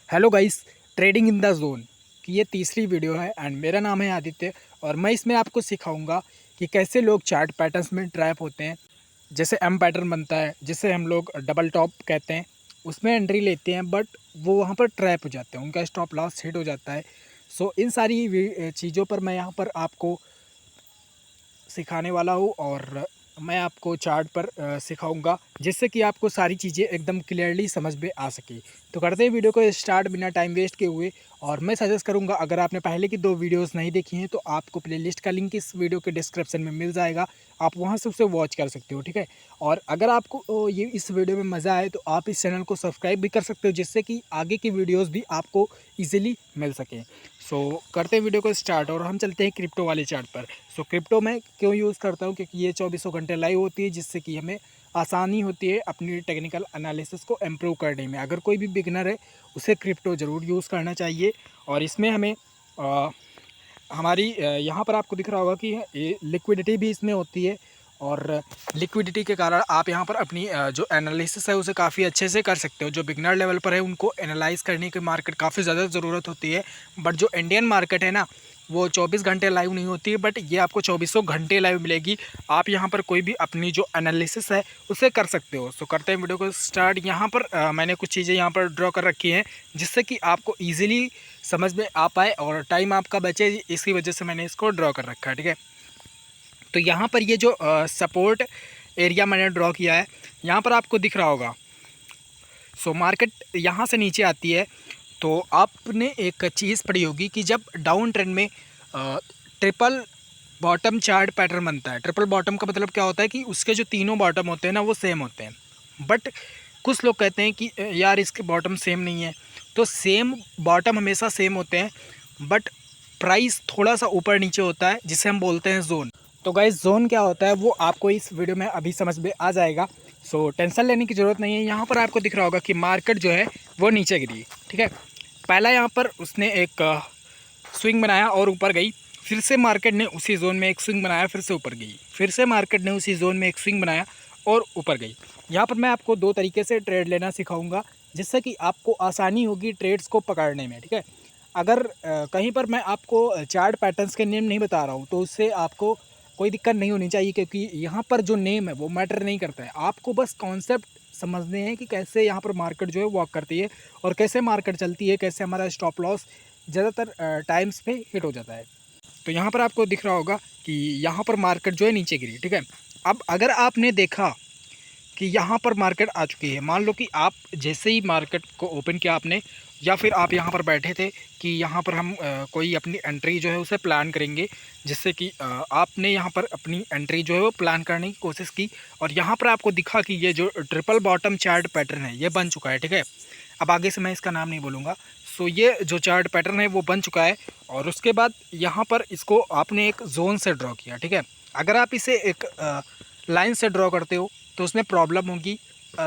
Hello guys, trading in the zone की ये तीसरी वीडियो है एंड मेरा नाम है आदित्य। और मैं इसमें आपको सिखाऊंगा कि कैसे लोग चार्ट पैटर्न्स में ट्रैप होते हैं। जैसे एम पैटर्न बनता है जिसे हम लोग डबल टॉप कहते हैं, उसमें एंट्री लेते हैं बट वो वहाँ पर ट्रैप हो जाते हैं, उनका स्टॉप लॉस हिट हो जाता है। सो इन सारी चीज़ों पर मैं यहाँ पर आपको सिखाने वाला हूँ और मैं आपको चार्ट पर सिखाऊंगा जिससे कि आपको सारी चीज़ें एकदम क्लियरली समझ में आ सके। तो करते हैं वीडियो को स्टार्ट बिना टाइम वेस्ट किए हुए। और मैं सजेस्ट करूंगा, अगर आपने पहले की 2 वीडियोस नहीं देखी हैं तो आपको प्लेलिस्ट का लिंक इस वीडियो के डिस्क्रिप्शन में मिल जाएगा, आप वहां से उसे वॉच कर सकते हो, ठीक है। और अगर आपको ये इस वीडियो में मज़ा आए तो आप इस चैनल को सब्सक्राइब भी कर सकते हो जिससे कि आगे की वीडियोज़ भी आपको ईजिली मिल सकें। सो करते हैं वीडियो को स्टार्ट और हम चलते हैं क्रिप्टो वाले चार्ट पर। सो क्रिप्टो मैं क्यों यूज़ करता हूँ, क्योंकि ये 24 घंटे लाइव होती है जिससे कि हमें आसानी होती है अपनी टेक्निकल एनालिसिस को इम्प्रूव करने में। अगर कोई भी बिगिनर है उसे क्रिप्टो ज़रूर यूज़ करना चाहिए। और इसमें हमें हमारी यहाँ पर आपको दिख रहा होगा कि लिक्विडिटी भी इसमें होती है और लिक्विडिटी के कारण आप यहाँ पर अपनी जो एनालिसिस है उसे काफ़ी अच्छे से कर सकते हो। जो बिगनर लेवल पर है उनको एनालाइज करने की मार्केट काफ़ी ज़्यादा ज़रूरत होती है, बट जो इंडियन मार्केट है ना, वो 24 घंटे लाइव नहीं होती है, बट ये आपको 24 घंटे लाइव मिलेगी। आप यहाँ पर कोई भी अपनी जो एनालिसिस है उसे कर सकते हो। सो करते हैं वीडियो को स्टार्ट। यहाँ पर मैंने कुछ चीज़ें यहाँ पर ड्रॉ कर रखी हैं जिससे कि आपको ईजिली समझ में आ पाए और टाइम आपका बचे, इसी वजह से मैंने इसको ड्रॉ कर रखा है, ठीक है। तो यहाँ पर ये जो सपोर्ट एरिया मैंने ड्रॉ किया है, यहाँ पर आपको दिख रहा होगा। सो मार्केट यहाँ से नीचे आती है तो आपने एक चीज़ पढ़ी होगी कि जब डाउन ट्रेंड में ट्रिपल बॉटम चार्ट पैटर्न बनता है। ट्रिपल बॉटम का मतलब क्या होता है कि उसके जो तीनों बॉटम होते हैं ना वो सेम होते हैं, बट कुछ लोग कहते हैं कि यार इसके बॉटम सेम नहीं है। तो सेम बॉटम हमेशा सेम होते हैं, बट प्राइस थोड़ा सा ऊपर नीचे होता है जिसे हम बोलते हैं जोन। तो गाइस, जोन क्या होता है वो आपको इस वीडियो में अभी समझ में आ जाएगा। सो टेंशन लेने की ज़रूरत नहीं है। यहाँ पर आपको दिख रहा होगा कि मार्केट जो है वो नीचे गिरी, ठीक है। पहला यहाँ पर उसने एक स्विंग बनाया और ऊपर गई, फिर से मार्केट ने उसी जोन में एक स्विंग बनाया, फिर से ऊपर गई, फिर से मार्केट ने उसी जोन में एक स्विंग बनाया और ऊपर गई। यहाँ पर मैं आपको 2 तरीके से ट्रेड लेना सिखाऊंगा जिससे कि आपको आसानी होगी ट्रेड्स को पकड़ने में, ठीक है। अगर कहीं पर मैं आपको चार्ट पैटर्न्स के नेम नहीं बता रहा हूँ तो उससे आपको कोई दिक्कत नहीं होनी चाहिए, क्योंकि यहाँ पर जो नेम है वो मैटर नहीं करता है। आपको बस कॉन्सेप्ट समझने हैं कि कैसे यहाँ पर मार्केट जो है वॉक करती है और कैसे मार्केट चलती है, कैसे हमारा स्टॉप लॉस ज़्यादातर टाइम्स पे हिट हो जाता है। तो यहाँ पर आपको दिख रहा होगा कि यहाँ पर मार्केट जो है नीचे गिरी, ठीक है। अब अगर आपने देखा कि यहाँ पर मार्केट आ चुकी है, मान लो कि आप जैसे ही मार्केट को ओपन किया आपने, या फिर आप यहाँ पर बैठे थे कि यहाँ पर हम कोई अपनी एंट्री जो है उसे प्लान करेंगे, जिससे कि आपने यहाँ पर अपनी एंट्री जो है वो प्लान करने की कोशिश की और यहाँ पर आपको दिखा कि ये जो ट्रिपल बॉटम चार्ट पैटर्न है ये बन चुका है, ठीक है। अब आगे से मैं इसका नाम नहीं बोलूँगा। सो ये जो चार्ट पैटर्न है वो बन चुका है और उसके बाद यहाँ पर इसको आपने एक जोन से ड्रॉ किया, ठीक है। अगर आप इसे एक लाइन से ड्रॉ करते हो तो उसमें प्रॉब्लम होगी।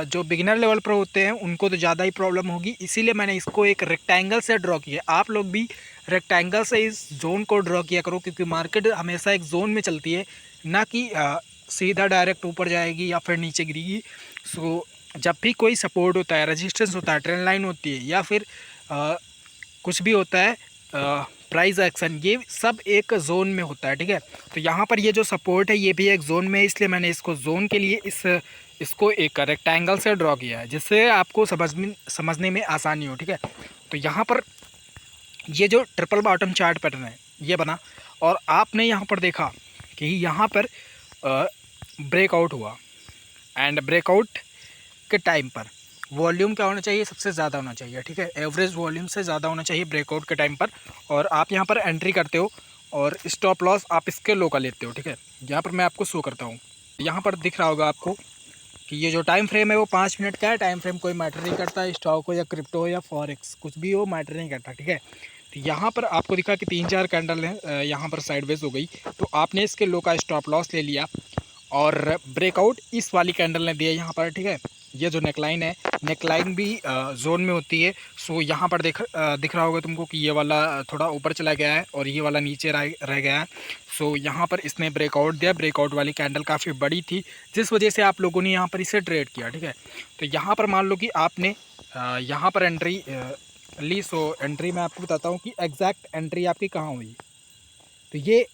जो बिगिनर लेवल पर होते हैं उनको तो ज़्यादा ही प्रॉब्लम होगी, इसीलिए मैंने इसको एक रेक्टेंगल से ड्रॉ किया। आप लोग भी रेक्टेंगल से इस जोन को ड्रॉ किया करो, क्योंकि मार्केट हमेशा एक जोन में चलती है, ना कि सीधा डायरेक्ट ऊपर जाएगी या फिर नीचे गिरेगी। सो जब भी कोई सपोर्ट होता है, रेजिस्टेंस होता है, ट्रेंड लाइन होती है या फिर कुछ भी होता है, प्राइस एक्शन, ये सब एक जोन में होता है, ठीक है। तो यहाँ पर ये जो सपोर्ट है ये भी एक जोन में है, इसलिए मैंने इसको जोन के लिए इसको एक रेक्टेंगल से ड्रॉ किया है जिससे आपको समझने में आसानी हो, ठीक है। तो यहाँ पर ये जो ट्रिपल बॉटम चार्ट पैटर्न है ये बना और आपने यहाँ पर देखा कि यहाँ पर ब्रेकआउट हुआ एंड ब्रेकआउट के टाइम पर वॉल्यूम क्या होना चाहिए, सबसे ज़्यादा होना चाहिए, ठीक है। एवरेज वॉल्यूम से ज़्यादा होना चाहिए ब्रेकआउट के टाइम पर। और आप यहाँ पर एंट्री करते हो और स्टॉप लॉस आप इसके लो का लेते हो, ठीक है। यहाँ पर मैं आपको शो करता हूँ, यहाँ पर दिख रहा होगा आपको कि ये जो टाइम फ्रेम है वो 5 मिनट का है। टाइम फ्रेम कोई मैटर नहीं करता, स्टॉक हो या क्रिप्टो हो या फॉरेक्स कुछ भी हो, मैटर नहीं करता, ठीक है। तो यहाँ पर आपको दिखा कि 3-4 कैंडल है, यहाँ पर साइडवेज हो गई, तो आपने इसके लो का स्टॉप लॉस ले लिया और ब्रेकआउट इस वाली कैंडल ने दिया यहाँ पर, ठीक है। ये जो नेकलाइन है, नेकलाइन भी जोन में होती है। सो यहाँ पर दिख रहा होगा तुमको कि ये वाला थोड़ा ऊपर चला गया है और ये वाला नीचे रह गया है। सो यहाँ पर इसने ब्रेकआउट दिया, ब्रेकआउट वाली कैंडल काफ़ी बड़ी थी जिस वजह से आप लोगों ने यहाँ पर इसे ट्रेड किया, ठीक है। तो यहाँ पर मान लो कि आपने यहाँ पर एंट्री ली। सो एंट्री मैं आपको बताता हूँ कि एग्जैक्ट एंट्री आपकी कहाँ हुई। तो ये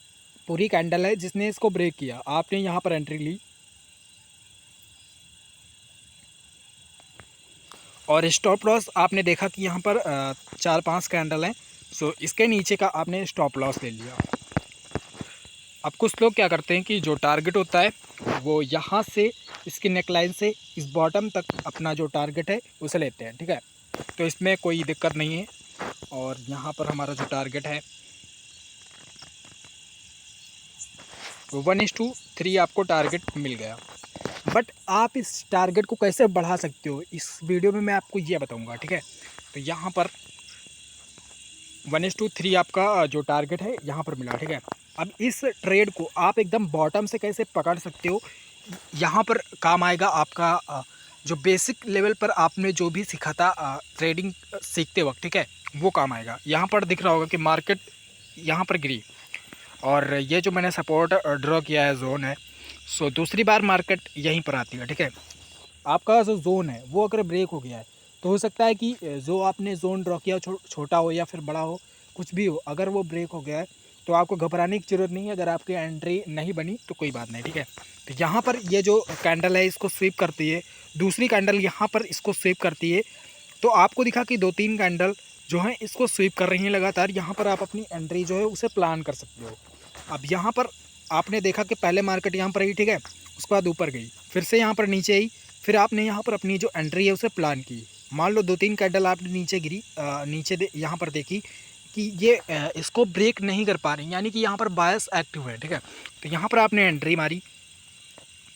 पूरी कैंडल है जिसने इसको ब्रेक किया। आपने यहाँ पर एंट्री ली और स्टॉप लॉस आपने देखा कि यहाँ पर 4-5 कैंडल हैं। सो इसके नीचे का आपने स्टॉप लॉस ले लिया। अब कुछ लोग क्या करते हैं कि जो टारगेट होता है वो यहाँ से इसकी नेकलाइन से इस बॉटम तक अपना जो टारगेट है उसे लेते हैं, ठीक है। तो इसमें कोई दिक्कत नहीं है। और यहाँ पर हमारा जो टारगेट है वो 1:3 आपको टारगेट मिल गया। बट आप इस टारगेट को कैसे बढ़ा सकते हो इस वीडियो में मैं आपको ये बताऊंगा, ठीक है। तो यहाँ पर 1:3 आपका जो टारगेट है यहाँ पर मिला, ठीक है। अब इस ट्रेड को आप एकदम बॉटम से कैसे पकड़ सकते हो, यहाँ पर काम आएगा आपका जो बेसिक लेवल पर आपने जो भी सीखा था ट्रेडिंग सीखते वक्त, ठीक है, वो काम आएगा। यहाँ पर दिख रहा होगा कि मार्केट यहाँ पर गिरी और ये जो मैंने सपोर्ट ड्रॉ किया है जोन है। सो दूसरी बार मार्केट यहीं पर आती है, ठीक है। आपका जो जोन है वो अगर ब्रेक हो गया है तो हो सकता है कि जो आपने जोन ड्रॉ किया छोटा हो या फिर बड़ा हो, कुछ भी हो, अगर वो ब्रेक हो गया है तो आपको घबराने की ज़रूरत नहीं है। अगर आपकी एंट्री नहीं बनी तो कोई बात नहीं, ठीक है। तो यहाँ पर ये जो कैंडल है इसको स्वीप करती है, दूसरी कैंडल यहाँ पर इसको स्वीप करती है। तो आपको दिखा कि 2-3 कैंडल जो हैं इसको स्वीप कर रही हैं लगातार। यहाँ पर आप अपनी एंट्री जो है उसे प्लान कर सकते हो। अब यहाँ पर आपने देखा कि पहले मार्केट यहाँ पर आई, ठीक है, उसके बाद ऊपर गई, फिर से यहाँ पर नीचे आई, फिर आपने यहाँ पर अपनी जो एंट्री है उसे प्लान की। मान लो 2-3 कैंडल आपने नीचे गिरी, नीचे यहाँ पर देखी कि ये इसको ब्रेक नहीं कर पा रही, यानी कि यहाँ पर बायस एक्टिव है, ठीक है। तो यहाँ पर आपने एंट्री मारी।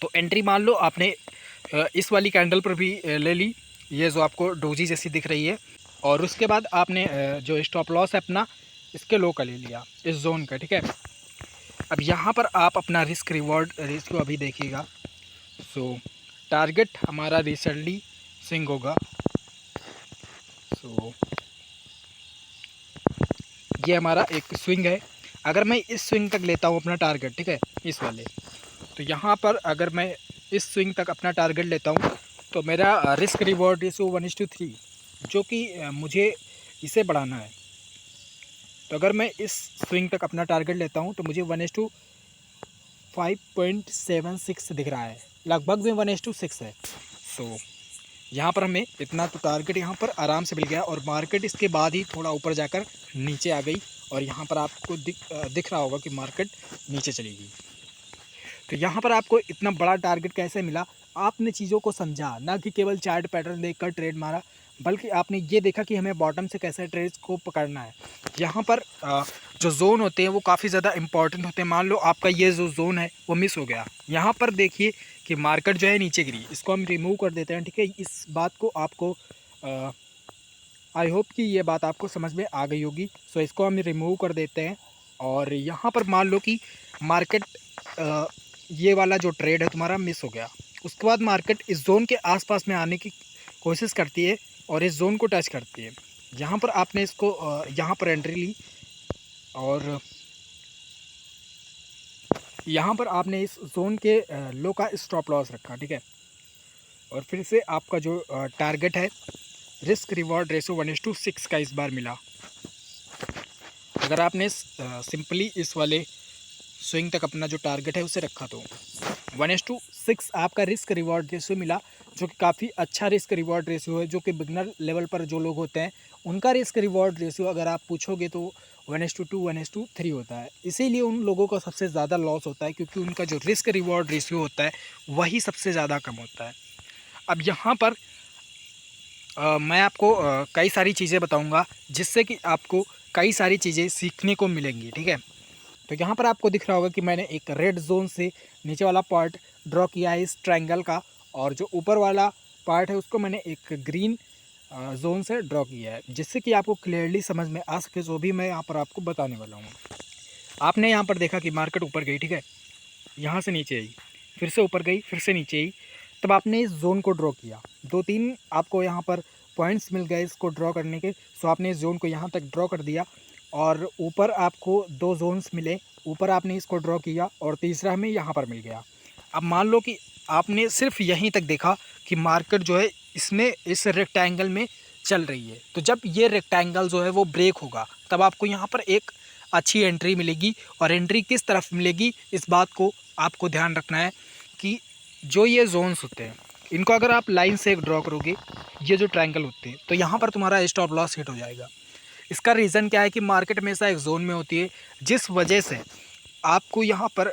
तो एंट्री मान लो आपने इस वाली कैंडल पर भी ले ली, ये जो आपको डोजी जैसी दिख रही है। और उसके बाद आपने जो स्टॉप लॉस है अपना इसके लो का ले लिया, इस जोन का, ठीक है। अब यहाँ पर आप अपना रिस्क रिवॉर्ड रेशियो अभी देखिएगा। सो टारगेट हमारा रिसेंटली स्विंग होगा। सो ये हमारा एक स्विंग है। अगर मैं इस स्विंग तक लेता हूँ अपना टारगेट, ठीक है, इस वाले, तो यहाँ पर अगर मैं इस स्विंग तक अपना टारगेट लेता हूँ तो मेरा रिस्क रिवॉर्ड रेशियो 1:3, जो कि मुझे इसे बढ़ाना है। तो अगर मैं इस स्विंग तक अपना टारगेट लेता हूँ तो मुझे 1:5.76 दिख रहा है, लगभग में 1:6 है। सो यहाँ पर हमें इतना तो टारगेट यहाँ पर आराम से मिल गया। और मार्केट इसके बाद ही थोड़ा ऊपर जाकर नीचे आ गई और यहाँ पर आपको दिख रहा होगा कि मार्केट नीचे चली गई। तो यहाँ पर आपको इतना बड़ा टारगेट कैसे मिला, आपने चीज़ों को समझा, ना कि केवल चार्ट पैटर्न देखकर ट्रेड मारा, बल्कि आपने ये देखा कि हमें बॉटम से कैसे ट्रेड्स को पकड़ना है। यहाँ पर जो जोन होते हैं वो काफ़ी ज़्यादा इंपॉर्टेंट होते हैं। मान लो आपका ये जो जोन है वो मिस हो गया, यहाँ पर देखिए कि मार्केट जो है नीचे गिरी, इसको हम रिमूव कर देते हैं, ठीक है। इस बात को आपको आई होप कि ये बात आपको समझ में आ गई होगी। सो इसको हम रिमूव कर देते हैं। और यहाँ पर मान लो कि मार्केट ये वाला जो ट्रेड है तुम्हारा मिस हो गया, उसके बाद मार्केट इस जोन के आसपास में आने की कोशिश करती है और इस जोन को टच करती है। यहाँ पर आपने इसको यहाँ पर एंट्री ली और यहाँ पर आपने इस जोन के लो का स्टॉप लॉस रखा, ठीक है। और फिर से आपका जो टारगेट है रिस्क रिवॉर्ड रेशो 1:6 का इस बार मिला। अगर आपने सिंपली इस वाले स्विंग तक अपना जो टारगेट है उसे रखा तो 1:6 आपका रिस्क रिवॉर्ड रेशियो मिला, जो कि काफ़ी अच्छा रिस्क रिवॉर्ड रेशियो है। जो कि बिगनर लेवल पर जो लोग होते हैं उनका रिस्क रिवॉर्ड रेशियो अगर आप पूछोगे तो 1:2 1:3 होता है। इसीलिए उन लोगों का सबसे ज़्यादा लॉस होता है, क्योंकि उनका जो रिस्क रिवॉर्ड रेशियो होता है वही सबसे ज़्यादा कम होता है। अब यहाँ पर मैं आपको कई सारी चीज़ें बताऊँगा जिससे कि आपको कई सारी चीज़ें सीखने को मिलेंगी, ठीक है। तो यहाँ पर आपको दिख रहा होगा कि मैंने एक रेड जोन से नीचे वाला पार्ट ड्रॉ किया है इस ट्रायंगल का, और जो ऊपर वाला पार्ट है उसको मैंने एक ग्रीन जोन से ड्रॉ किया है, जिससे कि आपको क्लियरली समझ में आ सके जो भी मैं यहाँ पर आपको बताने वाला हूँ। आपने यहाँ पर देखा कि मार्केट ऊपर गई, ठीक है, यहाँ से नीचे आई, फिर से ऊपर गई, फिर से नीचे आई, तब आपने इस जोन को ड्रॉ किया। 2-3 आपको यहाँ पर पॉइंट्स मिल गए इसको ड्रॉ करने के। सो आपने इस जोन को यहाँ तक ड्रॉ कर दिया और ऊपर आपको 2 जोन्स मिले, ऊपर आपने इसको ड्रॉ किया और तीसरा हमें यहाँ पर मिल गया। अब मान लो कि आपने सिर्फ यहीं तक देखा कि मार्केट जो है इसमें इस रेक्टेंगल में चल रही है। तो जब ये रेक्टेंगल जो है वो ब्रेक होगा तब आपको यहाँ पर एक अच्छी एंट्री मिलेगी। और एंट्री किस तरफ मिलेगी इस बात को आपको ध्यान रखना है कि जो ये जोन्स होते हैं इनको अगर आप लाइन से एक ड्रॉ करोगे, ये जो ट्रायंगल होते हैं, तो यहाँ पर तुम्हारा स्टॉप लॉस हिट हो जाएगा। इसका रीज़न क्या है कि मार्केट हमेशा एक जोन में होती है, जिस वजह से आपको यहाँ पर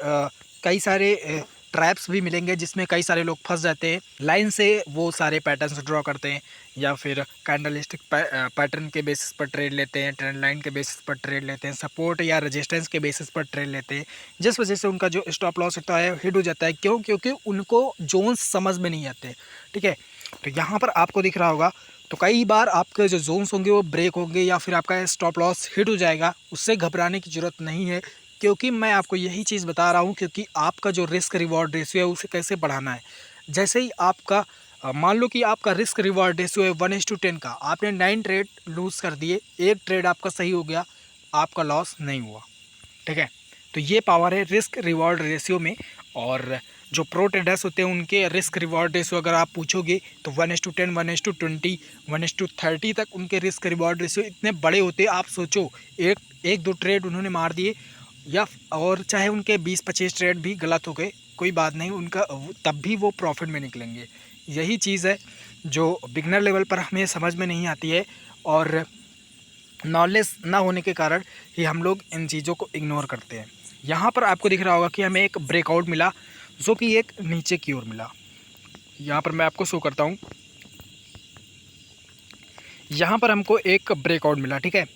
कई सारे ट्रैप्स भी मिलेंगे जिसमें कई सारे लोग फंस जाते हैं। लाइन से वो सारे पैटर्न्स ड्रॉ करते हैं या फिर कैंडलस्टिक पैटर्न के बेसिस पर ट्रेड लेते हैं, ट्रेंड लाइन के बेसिस पर ट्रेड लेते हैं, सपोर्ट या रेजिस्टेंस के बेसिस पर ट्रेड लेते हैं, जिस वजह से उनका जो स्टॉप लॉस होता है हिट हो जाता है। क्यों? क्योंकि उनको जोन्स समझ में नहीं आते। ठीक है, तो यहाँ पर आपको दिख रहा होगा, तो कई बार आपके जो जोन्स होंगे वो ब्रेक होंगे या फिर आपका स्टॉप लॉस हिट हो जाएगा। उससे घबराने की ज़रूरत नहीं है, क्योंकि मैं आपको यही चीज़ बता रहा हूँ क्योंकि आपका जो रिस्क रिवॉर्ड रेशियो है उसे कैसे बढ़ाना है। जैसे ही आपका मान लो कि आपका रिस्क रिवॉर्ड रेशियो है 1:10 का, आपने 9 ट्रेड लूज़ कर दिए, एक ट्रेड आपका सही हो गया, आपका लॉस नहीं हुआ। ठीक है, तो ये पावर है रिस्क रिवॉर्ड रेशियो में। और जो प्रो ट्रेडर्स होते हैं उनके रिस्क रिवॉर्ड रेशियो अगर आप पूछोगे तो 1:10, 1:20, 1:30 तक उनके रिस्क रिवॉर्ड रेशियो इतने बड़े होते हैं। आप सोचो, एक दो ट्रेड उन्होंने मार दिए या और चाहे उनके 20-25 ट्रेड भी गलत हो गए, कोई बात नहीं, उनका तब भी वो प्रॉफिट में निकलेंगे। यही चीज़ है जो बिगनर लेवल पर हमें समझ में नहीं आती है, और नॉलेज ना होने के कारण ही हम लोग इन चीज़ों को इग्नोर करते हैं। यहाँ पर आपको दिख रहा होगा कि हमें एक ब्रेकआउट मिला जो कि एक नीचे की ओर मिला। यहाँ पर मैं आपको शो करता हूँ, यहाँ पर हमको एक ब्रेकआउट मिला। ठीक है,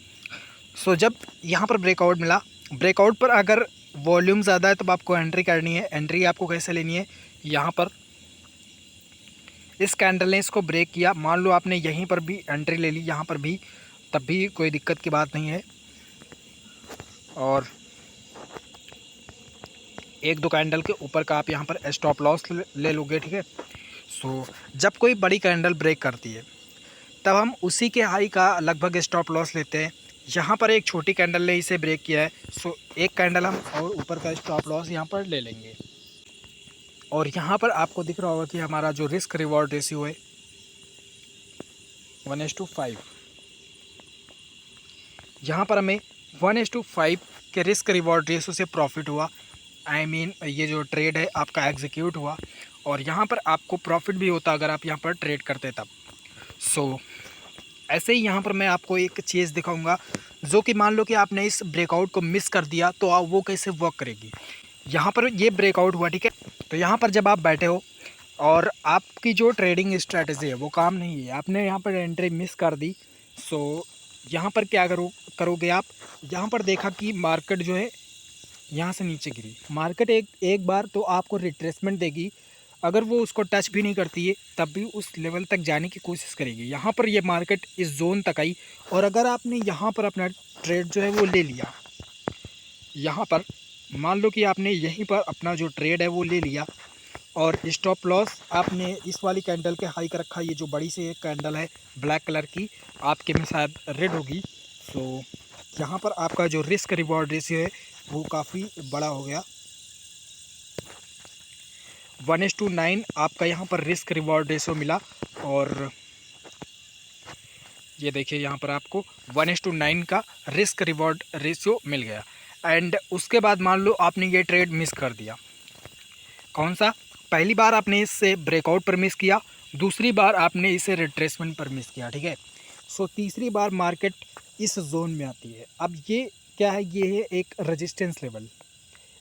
सो जब यहाँ पर ब्रेकआउट मिला, ब्रेकआउट पर अगर वॉल्यूम ज़्यादा है तब आपको एंट्री करनी है। एंट्री आपको कैसे लेनी है, यहाँ पर इस कैंडल ने इसको ब्रेक किया, मान लो आपने यहीं पर भी एंट्री ले ली, यहाँ पर भी, तब भी कोई दिक्कत की बात नहीं है। और एक दो कैंडल के ऊपर का आप यहाँ पर स्टॉप लॉस ले लोगे। ठीक है, सो जब कोई बड़ी कैंडल ब्रेक करती है तब हम उसी के हाई का लगभग स्टॉप लॉस लेते हैं। यहाँ पर एक छोटी कैंडल ने इसे ब्रेक किया है, सो एक कैंडल हम और ऊपर का स्टॉप लॉस यहाँ पर ले लेंगे। और यहाँ पर आपको दिख रहा होगा कि हमारा जो रिस्क रिवॉर्ड रेशियो है 1:5, यहाँ पर हमें 1:5 के रिस्क रिवॉर्ड रेशियो से प्रॉफिट हुआ। ये जो ट्रेड है आपका एग्जीक्यूट हुआ, और यहाँ पर आपको प्रॉफिट भी होता अगर आप यहाँ पर ट्रेड करते तब। सो ऐसे ही यहाँ पर मैं आपको एक चीज़ दिखाऊंगा जो कि मान लो कि आपने इस ब्रेकआउट को मिस कर दिया तो आप वो कैसे वर्क करेगी। यहाँ पर ये ब्रेकआउट हुआ, ठीक है, तो यहाँ पर जब आप बैठे हो और आपकी जो ट्रेडिंग स्ट्रेटजी है वो काम नहीं है, आपने यहाँ पर एंट्री मिस कर दी, सो यहाँ पर क्या करोगे आप, यहाँ पर देखा कि मार्केट जो है यहाँ से नीचे गिरी, मार्केट एक बार तो आपको रिट्रेसमेंट देगी, अगर वो उसको टच भी नहीं करती है तब भी उस लेवल तक जाने की कोशिश करेगी। यहाँ पर ये मार्केट इस जोन तक आई, और अगर आपने यहाँ पर अपना ट्रेड जो है वो ले लिया, यहाँ पर मान लो कि आपने यहीं पर अपना जो ट्रेड है वो ले लिया, और स्टॉप लॉस आपने इस वाली कैंडल के हाई कर रखा, ये जो बड़ी सी एक कैंडल है ब्लैक कलर की, आपके में शायद रेड होगी। तो यहाँ पर आपका जो रिस्क रिवॉर्ड रेशियो है वो काफ़ी बड़ा हो गया, 1:9 आपका यहाँ पर रिस्क रिवॉर्ड रेशियो मिला। और ये देखिए यहाँ पर आपको 1:9 का रिस्क रिवॉर्ड रेशियो मिल गया। एंड उसके बाद मान लो आपने ये ट्रेड मिस कर दिया, कौन सा, पहली बार आपने इससे ब्रेकआउट पर मिस किया, दूसरी बार आपने इसे रिट्रेसमेंट पर मिस किया। ठीक है, सो तीसरी बार मार्केट इस जोन में आती है। अब ये क्या है, ये है एक रेजिस्टेंस लेवल,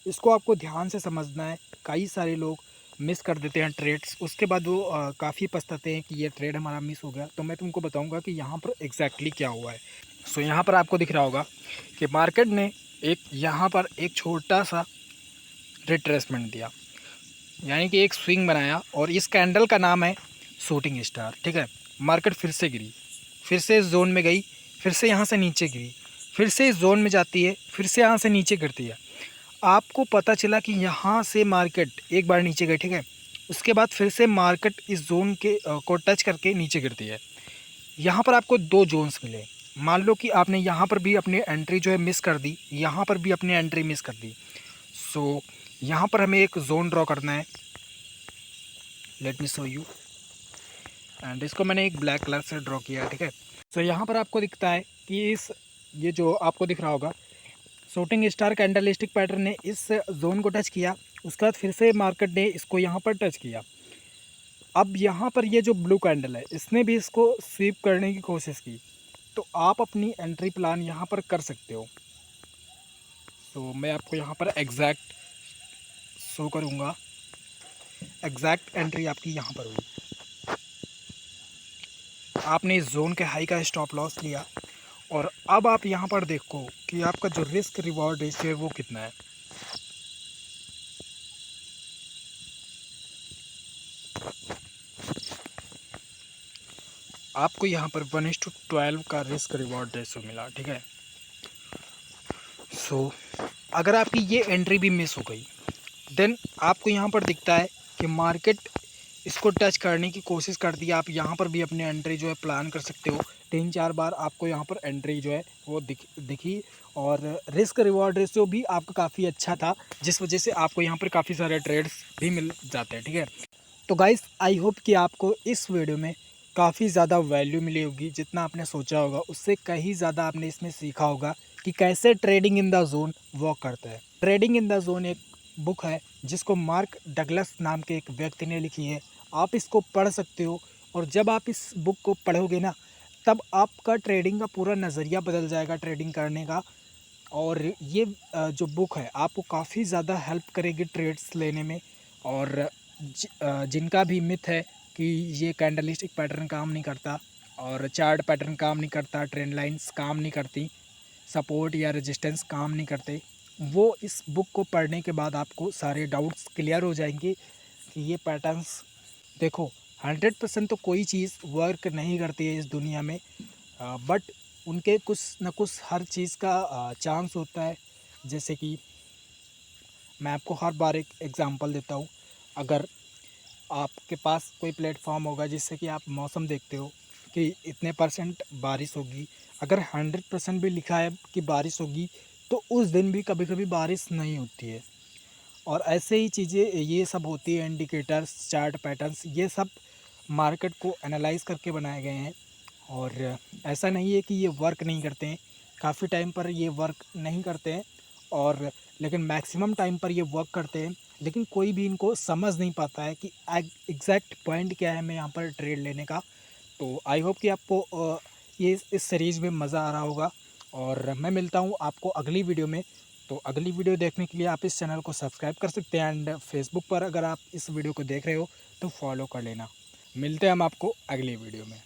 इसको आपको ध्यान से समझना है। कई सारे लोग मिस कर देते हैं ट्रेड्स, उसके बाद वो काफ़ी पछताते हैं कि ये ट्रेड हमारा मिस हो गया। तो मैं तुमको बताऊंगा कि यहाँ पर एग्जैक्टली क्या हुआ है। सो यहाँ पर आपको दिख रहा होगा कि मार्केट ने यहाँ पर एक छोटा सा रिट्रेसमेंट दिया, यानी कि एक स्विंग बनाया, और इस कैंडल का नाम है शूटिंग स्टार। ठीक है, मार्केट फिर से गिरी, फिर से इस जोन में गई, फिर से यहाँ से नीचे गिरी, फिर से इस जोन में जाती है, फिर से यहाँ से नीचे गिरती है। आपको पता चला कि यहाँ से मार्केट एक बार नीचे गई, ठीक है, उसके बाद फिर से मार्केट इस जोन के को टच करके नीचे गिरती है। यहाँ पर आपको दो जोन्स मिले, मान लो कि आपने यहाँ पर भी अपनी एंट्री जो है मिस कर दी, यहाँ पर भी अपनी एंट्री मिस कर दी। सो यहाँ पर हमें एक जोन ड्रॉ करना है, let me show you. And इसको मैंने एक ब्लैक कलर से ड्रॉ किया, ठीक है। तो यहाँ पर आपको दिखता है कि ये जो आपको दिख रहा होगा शूटिंग स्टार कैंडलस्टिक पैटर्न ने इस जोन को टच किया, उसके बाद फिर से मार्केट ने इसको यहाँ पर टच किया। अब यहाँ पर ये जो ब्लू कैंडल है इसने भी इसको स्वीप करने की कोशिश की, तो आप अपनी एंट्री प्लान यहाँ पर कर सकते हो। तो मैं आपको यहाँ पर एग्जैक्ट शो करूँगा, एग्जैक्ट एंट्री आपकी यहाँ पर हुई। आपने इस जोन के हाई का स्टॉप लॉस लिया और अब आप यहाँ पर देखो कि आपका जो रिस्क रिवॉर्ड रेशियो है वो कितना है। आपको यहाँ पर 1:12 का रिस्क रिवॉर्ड रेशियो मिला, ठीक है। सो अगर आपकी ये एंट्री भी मिस हो गई देन आपको यहाँ पर दिखता है कि मार्केट इसको टच करने की कोशिश करती है। आप यहाँ पर भी अपनी एंट्री जो है प्लान कर सकते हो। 3-4 बार आपको यहाँ पर एंट्री जो है वो दिखी और रिस्क रिवॉर्ड रेशियो भी आपका काफ़ी अच्छा था, जिस वजह से आपको यहाँ पर काफ़ी सारे ट्रेड्स भी मिल जाते हैं, ठीक है। तो गाइस आई होप कि आपको इस वीडियो में काफ़ी ज़्यादा वैल्यू मिली होगी। जितना आपने सोचा होगा उससे कहीं ज़्यादा आपने इसमें सीखा होगा कि कैसे trading in the zone work करता है। ट्रेडिंग इन द जोन एक बुक है जिसको मार्क डगलस नाम के एक व्यक्ति ने लिखी है। आप इसको पढ़ सकते हो और जब आप इस बुक को पढ़ोगे ना तब आपका ट्रेडिंग का पूरा नज़रिया बदल जाएगा ट्रेडिंग करने का। और ये जो बुक है आपको काफ़ी ज़्यादा हेल्प करेगी ट्रेड्स लेने में। और जिनका भी मिथ है कि ये कैंडलस्टिक पैटर्न काम नहीं करता और चार्ट पैटर्न काम नहीं करता, ट्रेंड लाइंस काम नहीं करती, सपोर्ट या रेजिस्टेंस काम नहीं करते, वो इस बुक को पढ़ने के बाद आपको सारे डाउट्स क्लियर हो जाएंगे कि ये पैटर्न्स देखो 100% तो कोई चीज़ वर्क नहीं करती है इस दुनिया में, बट उनके कुछ न कुछ हर चीज़ का चांस होता है। जैसे कि मैं आपको हर बार एक एग्ज़ाम्पल देता हूँ। अगर आपके पास कोई प्लेटफॉर्म होगा जिससे कि आप मौसम देखते हो कि इतने परसेंट बारिश होगी, अगर 100% भी लिखा है कि बारिश होगी तो उस दिन भी कभी कभी बारिश नहीं होती है। और ऐसे ही चीज़ें ये सब होती है, इंडिकेटर्स, चार्ट पैटर्न्स, ये सब मार्केट को एनालाइज करके बनाए गए हैं। और ऐसा नहीं है कि ये वर्क नहीं करते हैं, काफ़ी टाइम पर ये वर्क नहीं करते हैं और लेकिन मैक्सिमम टाइम पर ये वर्क करते हैं। लेकिन कोई भी इनको समझ नहीं पाता है कि एग्जैक्ट पॉइंट क्या है हमें यहाँ पर ट्रेड लेने का। तो आई होप कि आपको ये इस सीरीज़ में मज़ा आ रहा होगा और मैं मिलता हूँ आपको अगली वीडियो में। तो अगली वीडियो देखने के लिए आप इस चैनल को सब्सक्राइब कर सकते हैं एंड फेसबुक पर अगर आप इस वीडियो को देख रहे हो तो फॉलो कर लेना। मिलते हैं हम आपको अगली वीडियो में।